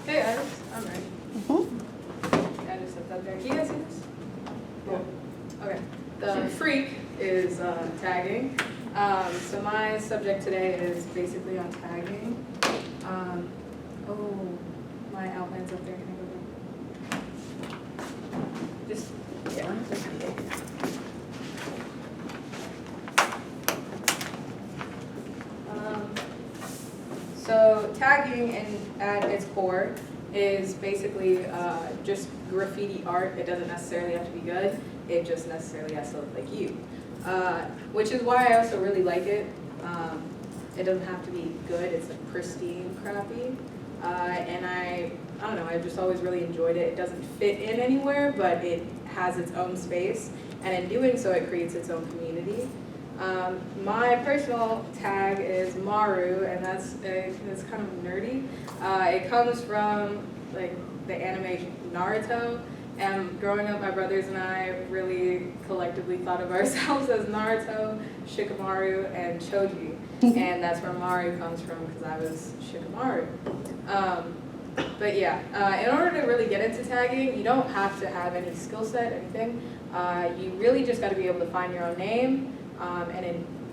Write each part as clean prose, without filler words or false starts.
Hey, Iris, I'm ready. I just set that there. Can you guys see this? Yeah. Okay. The freak is tagging. So my subject today is basically on tagging. Oh, my outline's up there. Can I go back? Just, yeah. So tagging at its core is basically just graffiti art. It doesn't necessarily have to be good. It just necessarily has to look like you, which is why I also really like it. It doesn't have to be good. It's like pristine crappy. And I don't know, I've just always really enjoyed it. It doesn't fit in anywhere, but it has its own space. And in doing so, it creates its own community. My personal tag is Maru, and it's kind of nerdy. It comes from like the anime Naruto, and growing up, my brothers and I really collectively thought of ourselves as Naruto, Shikamaru, and Choji, and that's where Maru comes from because I was Shikamaru. But yeah, in order to really get into tagging, you don't have to have any skill set, anything. You really just got to be able to find your own name.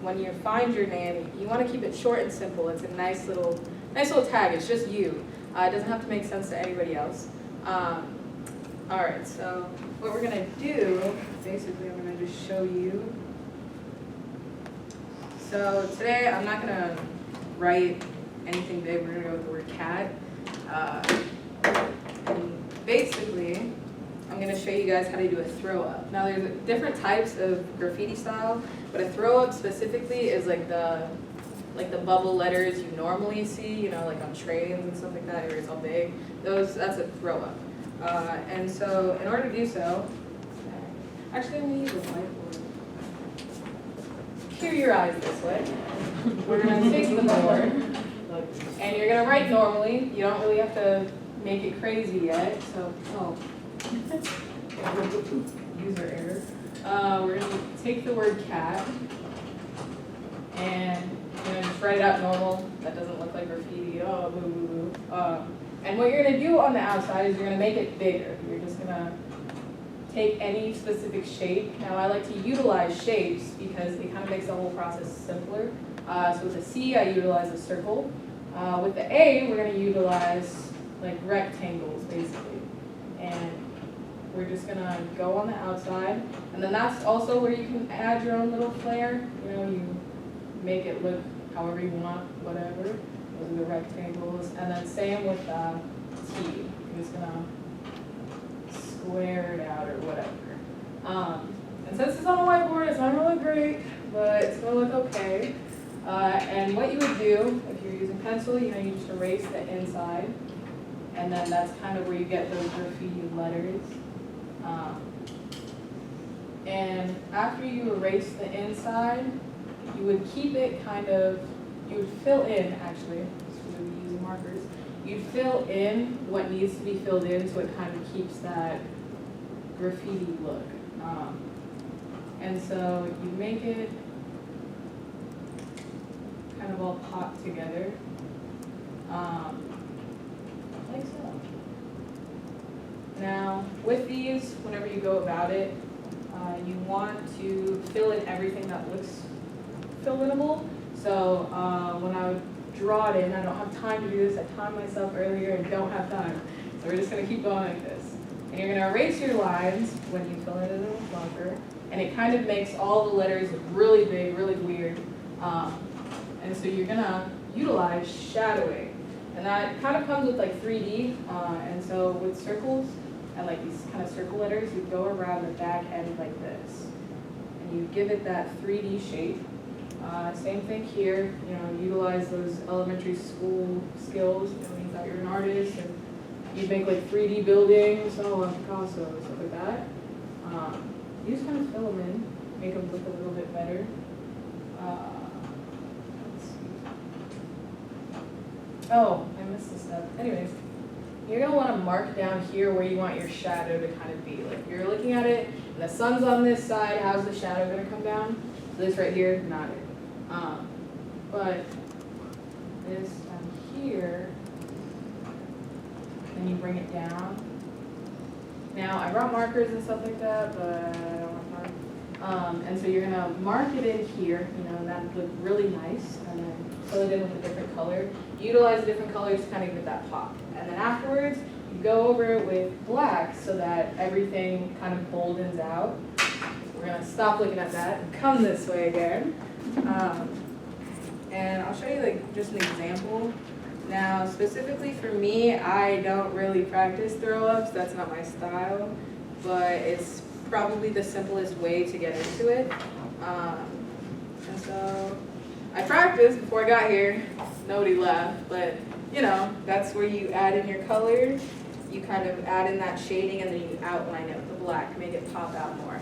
When you find your name, you want to keep it short and simple. It's a nice little tag. It's just you. It doesn't have to make sense to anybody else. All right, so what we're gonna do, basically, I'm gonna just show you. So today, I'm not gonna write anything big. We're gonna go with the word cat. And basically, I'm going to show you guys how to do a throw up. Now there's different types of graffiti style, but a throw up specifically is like the bubble letters you normally see, you know, like on trains and stuff like that, where it's all big. That's a throw up. And so in order to do so, actually I'm going to use a whiteboard. Cue your eyes this way. We're going to take the board, and you're going to write normally. You don't really have to make it crazy yet, so, user error. We're going to take the word cat and just write it out normal. That doesn't look like graffiti. Oh, boo, boo, boo. And what you're going to do on the outside is you're going to make it bigger. You're just going to take any specific shape. Now I like to utilize shapes because it kind of makes the whole process simpler. So with the C, I utilize a circle. With the A, we're going to utilize like rectangles basically. And we're just gonna go on the outside, and then that's also where you can add your own little flair. You know, you make it look however you want, whatever. Those are the rectangles, and then same with T. You're just gonna square it out or whatever. And since it's on a whiteboard, it's not gonna look great, but it's gonna look okay. And what you would do if you're using pencil, you just erase the inside, and then that's kind of where you get those graffiti letters. And after you erase the inside, you would keep it you would fill in, actually, so we'll be using markers, you'd fill in what needs to be filled in so it kind of keeps that graffiti look. And so you make it kind of all pop together, like so. Now, with these, whenever you go about it, you want to fill in everything that looks fill-inable. So when I would draw it in, I don't have time to do this. I timed myself earlier and don't have time. So we're just going to keep going like this. And you're going to erase your lines when you fill it in with marker. And it kind of makes all the letters look really big, really weird. And so you're going to utilize shadowing. And that kind of comes with like 3D. And so with circles, and like these kind of circle letters, you go around the back end like this. And you give it that 3D shape. Same thing here, utilize those elementary school skills. You thought you were an artist, and you'd make like 3D buildings, Picasso, stuff like that. You just kind of fill them in, make them look a little bit better. Let's see. Oh, I missed this step. Anyways. You're going to want to mark down here where you want your shadow to kind of be. Like you're looking at it, and the sun's on this side, how's the shadow going to come down? So this right here, not it. But this down here, and you bring it down. Now, I brought markers and stuff like that, but I don't have time. And so you're gonna mark it in here, and that would look really nice, and then fill it in with a different color. Utilize different colors to kind of give that pop. And then afterwards, you go over it with black so that everything kind of boldens out. We're gonna stop looking at that and come this way again. And I'll show you like just an example. Now, specifically for me, I don't really practice throw-ups. That's not my style, but it's probably the simplest way to get into it. And so I practiced before I got here. Nobody laughed, but that's where you add in your color. You kind of add in that shading and then you outline it with the black, make it pop out more.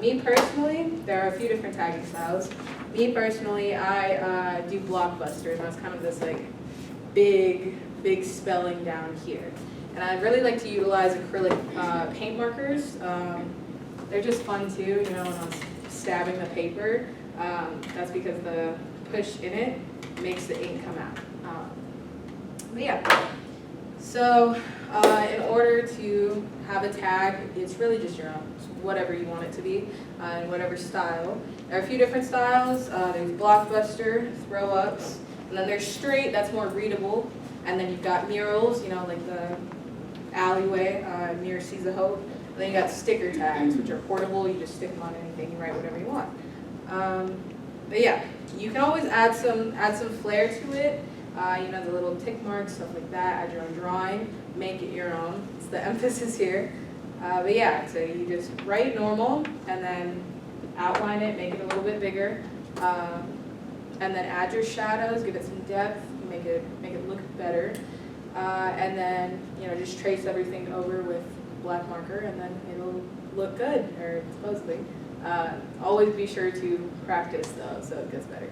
Me personally, there are a few different tagging styles. Me personally, I do Blockbuster, and that's kind of this like big spelling down here. And I really like to utilize acrylic paint markers. They're just fun too, when I'm stabbing the paper. That's because the push in it makes the ink come out. But yeah, so in order to have a tag, it's really just your own, whatever you want it to be, in whatever style. There are a few different styles. There's Blockbuster, throw-ups, and then there's straight, that's more readable. And then you've got murals, like the alleyway, near Caesar Hope. And then you got sticker tags, which are portable. You just stick them on anything, you write whatever you want. But yeah, you can always add some flair to it. The little tick marks, stuff like that, add your own drawing, make it your own. It's the emphasis here. But yeah, so you just write normal and then outline it, make it a little bit bigger, and then add your shadows, give it some depth, make it look better, and then just trace everything over with black marker, and then it'll look good, or supposedly. Always be sure to practice though, so it gets better.